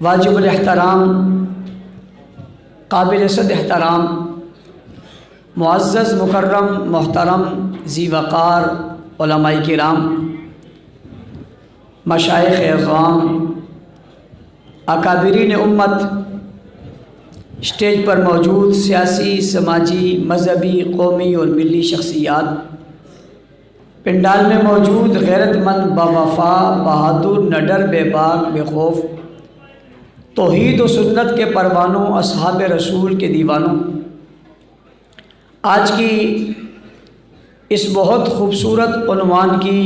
واجب الاحترام، قابل صد احترام، معزز مکرم محترم ذی وقار علماء کرام، مشائخ اعظام، اکابرین امت، اسٹیج پر موجود سیاسی، سماجی، مذہبی، قومی اور ملی شخصیات، پنڈال میں موجود غیرت مند، باوفا، بہادر، نڈر، بے باک، بے خوف، توحید و سنت کے پروانوں، اصحاب رسول کے دیوانوں، آج کی اس بہت خوبصورت عنوان کی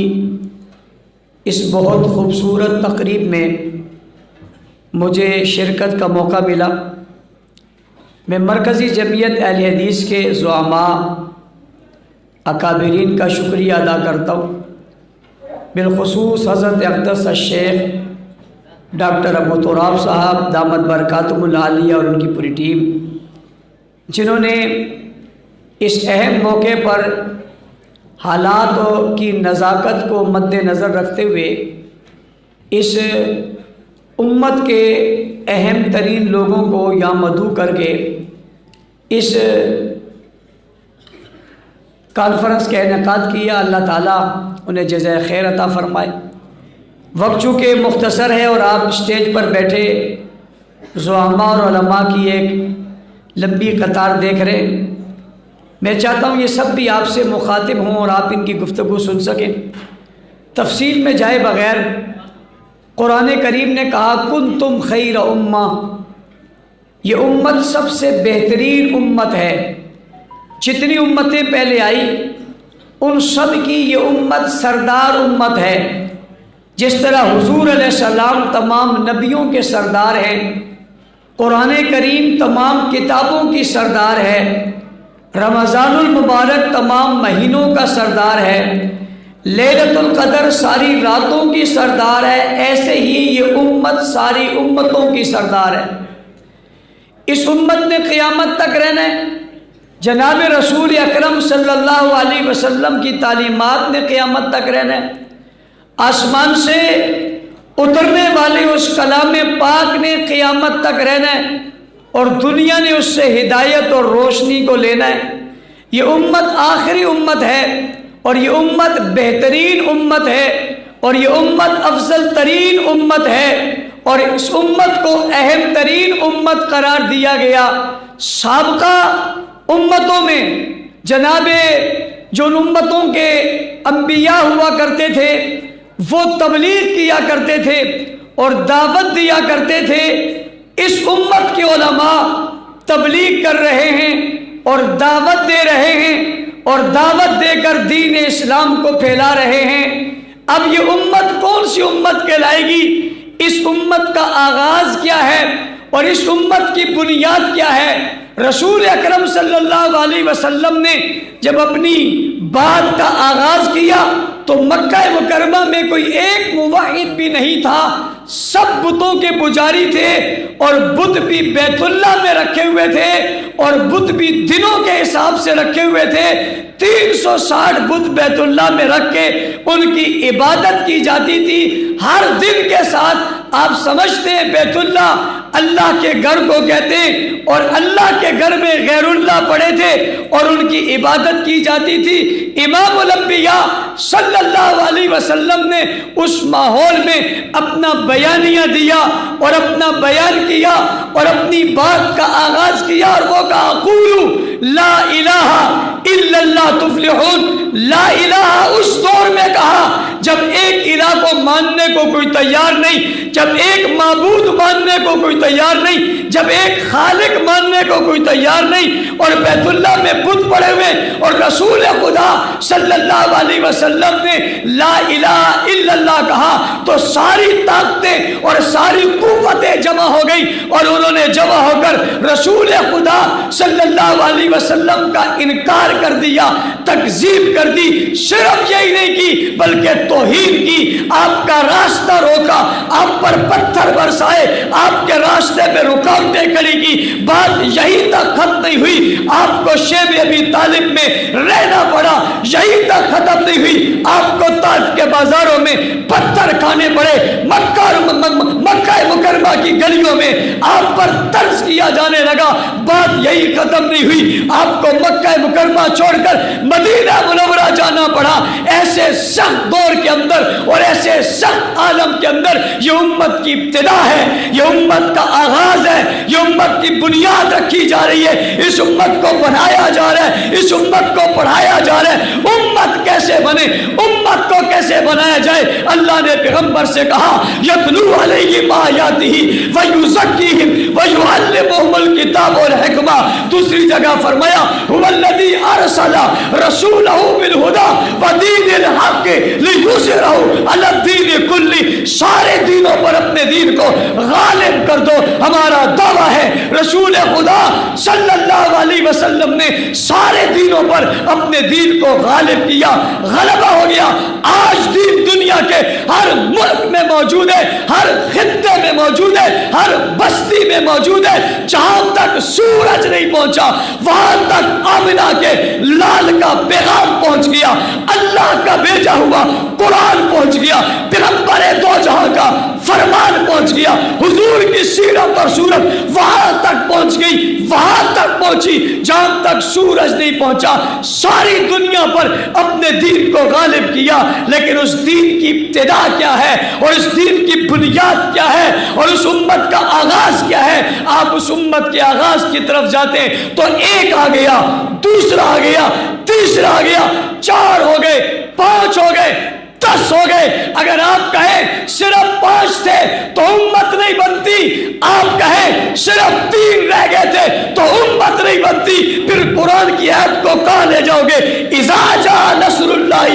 اس بہت خوبصورت تقریب میں مجھے شرکت کا موقع ملا۔ میں مرکزی جمعیت اہل حدیث کے زعماء، اکابرین کا شکریہ ادا کرتا ہوں، بالخصوص حضرت اقدس الشیخ ڈاکٹر ابو تراب صاحب دامت برکاتہم العالیہ اور ان کی پوری ٹیم، جنہوں نے اس اہم موقع پر حالات کی نزاکت کو مد نظر رکھتے ہوئے اس امت کے اہم ترین لوگوں کو یہاں مدعو کر کے اس کانفرنس کا انعقاد کیا۔ اللہ تعالیٰ انہیں جزائے خیر عطا فرمائے۔ وقت چونکہ مختصر ہے اور آپ اسٹیج پر بیٹھے زعماء اور علماء کی ایک لمبی قطار دیکھ رہے ہیں، میں چاہتا ہوں یہ سب بھی آپ سے مخاطب ہوں اور آپ ان کی گفتگو سن سکیں۔ تفصیل میں جائے بغیر قرآن کریم نے کہا کنتم خیر امہ، یہ امت سب سے بہترین امت ہے۔ جتنی امتیں پہلے آئی ان سب کی یہ امت سردار امت ہے۔ جس طرح حضور علیہ السلام تمام نبیوں کے سردار ہیں، قرآن کریم تمام کتابوں کی سردار ہے، رمضان المبارک تمام مہینوں کا سردار ہے، لیلۃ القدر ساری راتوں کی سردار ہے، ایسے ہی یہ امت ساری امتوں کی سردار ہے۔ اس امت نے قیامت تک رہنا ہے۔ جناب رسول اکرم صلی اللہ علیہ وسلم کی تعلیمات نے قیامت تک رہنا ہے۔ آسمان سے اترنے والے اس کلام پاک نے قیامت تک رہنا ہے اور دنیا نے اس سے ہدایت اور روشنی کو لینا ہے۔ یہ امت آخری امت ہے اور یہ امت بہترین امت ہے اور یہ امت افضل ترین امت ہے اور اس امت کو اہم ترین امت قرار دیا گیا۔ سابقہ امتوں میں جناب جو امتوں کے انبیاء ہوا کرتے تھے وہ تبلیغ کیا کرتے تھے اور دعوت دیا کرتے تھے۔ اس امت کے علماء تبلیغ کر رہے ہیں اور دعوت دے رہے ہیں اور دعوت دے کر دین اسلام کو پھیلا رہے ہیں۔ اب یہ امت کون سی امت کہلائے گی؟ اس امت کا آغاز کیا ہے اور اس امت کی بنیاد کیا ہے؟ رسول اکرم صلی اللہ علیہ وسلم نے جب اپنی بات کا آغاز کیا تو مکہ مکرمہ میں کوئی ایک موحد بھی نہیں تھا، سب بتوں کے پجاری تھے اور بت بھی بیت اللہ میں رکھے ہوئے تھے اور بت بھی دنوں کے حساب سے رکھے ہوئے تھے۔ 360 بت بیت اللہ میں رکھ کے ان کی عبادت کی جاتی تھی ہر دن کے ساتھ۔ آپ سمجھتے ہیں بیت اللہ اللہ کے گھر کو کہتے ہیں اور اللہ کے گھر میں غیر اللہ پڑے تھے اور ان کی عبادت کی جاتی تھی۔ امام الانبیاء صلی اللہ علیہ وسلم نے اس ماحول میں اپنا بیانیہ دیا اور اپنا بیان کیا اور اپنی بات کا آغاز کیا اور وہ کہا قولوا لا الہ الا اللہ تفلحون۔ لا الہ اس دور میں کہا جب ایک الہ کو ماننے کو کوئی تیار نہیں، جب ایک معبود ماننے کو کوئی تیار نہیں، جب ایک خالق ماننے کو کوئی تیار نہیں اور بیت اللہ میں بت پڑے ہوئے اور رسول خدا صلی اللہ علیہ وسلم نے لا الہ الا اللہ کہا تو ساری طاقتیں اور ساری قوتیں جمع ہو گئی اور انہوں نے جمع ہو کر رسول خدا صلی اللہ علیہ وسلم کا انکار کر دیا، تکذیب کر دی۔ صرف یہی نہیں کی بلکہ توہین کی، آپ کا راستہ روکا، آپ پر پتھر برسائے، آپ کے راستے پہ رکاوٹیں کھڑی کی۔ بات یہی تک ختم نہیں ہوئی، آپ کو شیب ابی طالب میں رہنا پڑا، یہی تک ختم نہیں ہوئی، آپ کو طائف کے بازاروں میں پتھر کھانے پڑے، مکہ مکرمہ کی گلیوں میں آپ پر طرز کیا جانے لگا. بات یہی ختم نہیں ہوئی, آپ کو مکہ مکرمہ چھوڑ کر مدینہ منورہ جانا پڑا. ایسے سخت دور کے اندر اور ایسے سخت عالم کے اندر یہ امت کی ابتدا ہے, یہ امت کا آغاز ہے, یہ امت کی بنیاد رکھی جا رہی ہے, اس امت کو بنایا جا رہا ہے, اس امت کو پڑھایا جا رہا ہے. امت کیسے بنے, امت کو کیسے بنایا جائے؟ اللہ نے پیغمبر سے کہا یتلو علیہم آیاتہ ویزکیہم ویعلمہم الکتاب والحکمہ. دوسری جگہ فرمایا هو الذی ارسل رسولہ بالہدی ودین الحق لیظہرہ علی الدین کلہ. سارے دینوں پر اپنے دین کو غالب کر دو. ہمارا دعویٰ ہے رسول خدا صلی اللہ علیہ وسلم نے سارے دینوں پر اپنے دین کو غالب کیا, غلبہ ہو گیا. آج دین دنیا کے ہر ملک میں موجود ہے, ہر خطے میں موجود ہے, ہر بستی میں موجود ہے. جہاں تک سورج نہیں پہنچا وہاں تک آمنہ کے لال کا پیغام پہنچ گیا, اللہ کا بھیجا ہوا قرآن پہنچ گیا, پیغمبر دو جہاں کا فرمان پہنچ گیا, حضور کی سیرت اور صورت وہاں تک پہنچ گئی, وہاں تک پہنچی جہاں تک سورج نہیں پہنچا. ساری دنیا پر اپنے دین کو غالب کیا, لیکن اس دین کی ابتدا کیا ہے اور اس دین کی بنیاد کیا ہے اور اس امت کا آغاز کیا ہے؟ آپ اس امت کے آغاز کی طرف جاتے ہیں تو ایک آ گیا, دوسرا آ گیا, تیسرا آ گیا, 4 ہو گئے, 5 ہو گئے, 10 ہو گئے. اگر آپ کہیں صرف 5 تھے تو امت نہیں بنتی, آپ کہیں صرف 3 رہ گئے تھے تو امت نہیں بنتی. پھر قرآن کی آیت کو کہاں لے جاؤ گے؟ اذا جاء نصر اللہ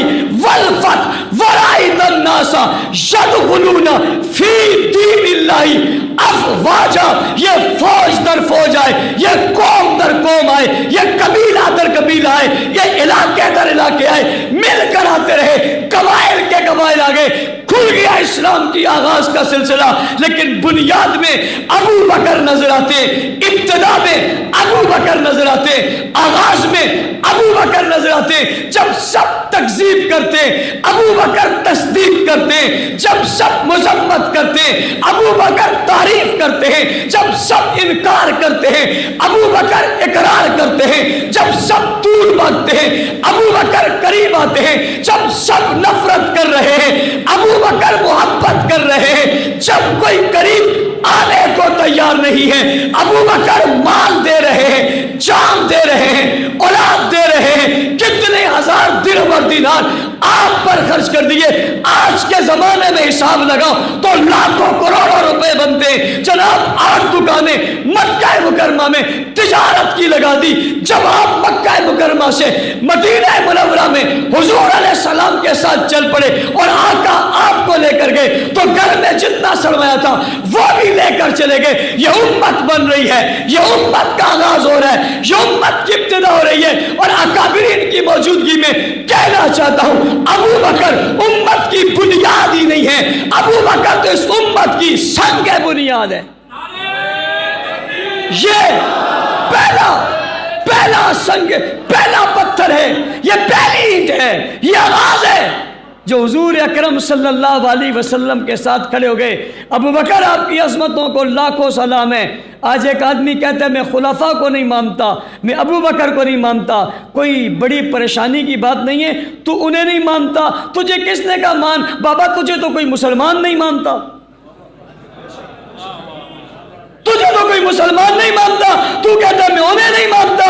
والفتح ورأیت الناس یدخلون فی دین اللہ افواجا. یہ فوج در فوج آئے, یہ قوم در قوم آئے, یہ قبیلہ در قبیلہ آئے, یہ علاقے در علاقے آئے, مل کر آتے رہے, قبائل کے قبائل آگے, کھل گیا اسلام کی آغاز کا سلسلہ. لیکن بنیاد میں ابو بکر نظر آتے, ابتدا میں ابو بکر نظر آتے, آغاز میں ابو بکر نظر آتے. جب سب تکذیب کرتے ابو بکر تصدیق کرتے, جب سب مذمت کرتے ابو بکر تعریف کرتے ہیں, جب سب انکار کرتے ہیں ابو بکر اقرار کرتے ہیں, جب سب دور بھاگتے ہیں ابو بکر قریب آتے ہیں, جب سب نفرت کر رہے ہیں ابو بکر محبت کر رہے ہیں, جب کوئی قریب آنے کو تیار نہیں ہے ابو بکر مال دے رہے ہیں, جان دے رہے ہیں, اولاد دے رہے ہیں. کتنے ہزار درہم اور دینار آپ پر خرچ کر دیے. آج کے زمانے میں حساب لگاؤ تو لاکھوں کروڑوں روپے بنتے. جناب 8 دکانیں مکہ مکرمہ میں تجارت کی لگا دی. جب آپ مکہ مکرمہ سے مدینہ منورہ میں حضور علیہ السلام کے ساتھ چل پڑے اور آقا آپ کو لے کر گئے تو گھر میں جتنا سرمایہ تھا وہ بھی لے کر چلے گئے. یہ امت بن رہی ہے, یہ امت کا آغاز ہو رہا ہے, یہ امت کی ابتدا ہو رہی ہے. اور اکابرین کی موجودگی میں کہنا چاہتا ہوں ابو بکر امت کی بنیاد ہی نہیں ہے, ابو بکر تو اس امت کی سنگ بنیاد ہے. یہ پہلا سنگ, پہلا پتھر ہے, یہ پہلی اینٹ ہے, یہ آغاز ہے جو حضور اکرم صلی اللہ علیہ وسلم کے ساتھ کھڑے ہو گئے. ابو بکر آپ کی عظمتوں کو لاکھوں سلام ہے. آج ایک آدمی کہتا ہے میں خلفاء کو نہیں مانتا, میں ابو بکر کو نہیں مانتا. کوئی بڑی پریشانی کی بات نہیں ہے, تو انہیں نہیں مانتا, تجھے کس نے کہا مان؟ بابا تجھے تو کوئی مسلمان نہیں مانتا, تجھے تو کوئی مسلمان نہیں مانتا, تو کہتا ہے میں انہیں نہیں مانتا.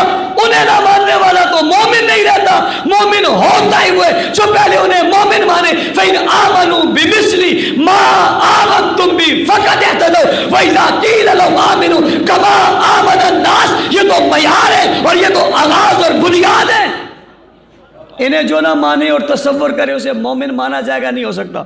انہیں نہ ماننے والا تو مومن نہیں رہتا. مومن ہوتا ہی ہوئے جو پہلے انہیں مومن مانے. فَإِنْ آمَنُوا بِمِثْلِ مَا آمَنْتُمْ بِهِ فَقَدِ اهْتَدَوْا وَإِذَا قِيلَ لَهُمْ آمِنُوا كَمَا آمَنَ النَّاسُ. یہ تو معیار ہے اور یہ تو آغاز اور بنیاد ہے. انہیں جو نہ مانے اور تصور کرے اسے مومن مانا جائے گا, نہیں ہو سکتا.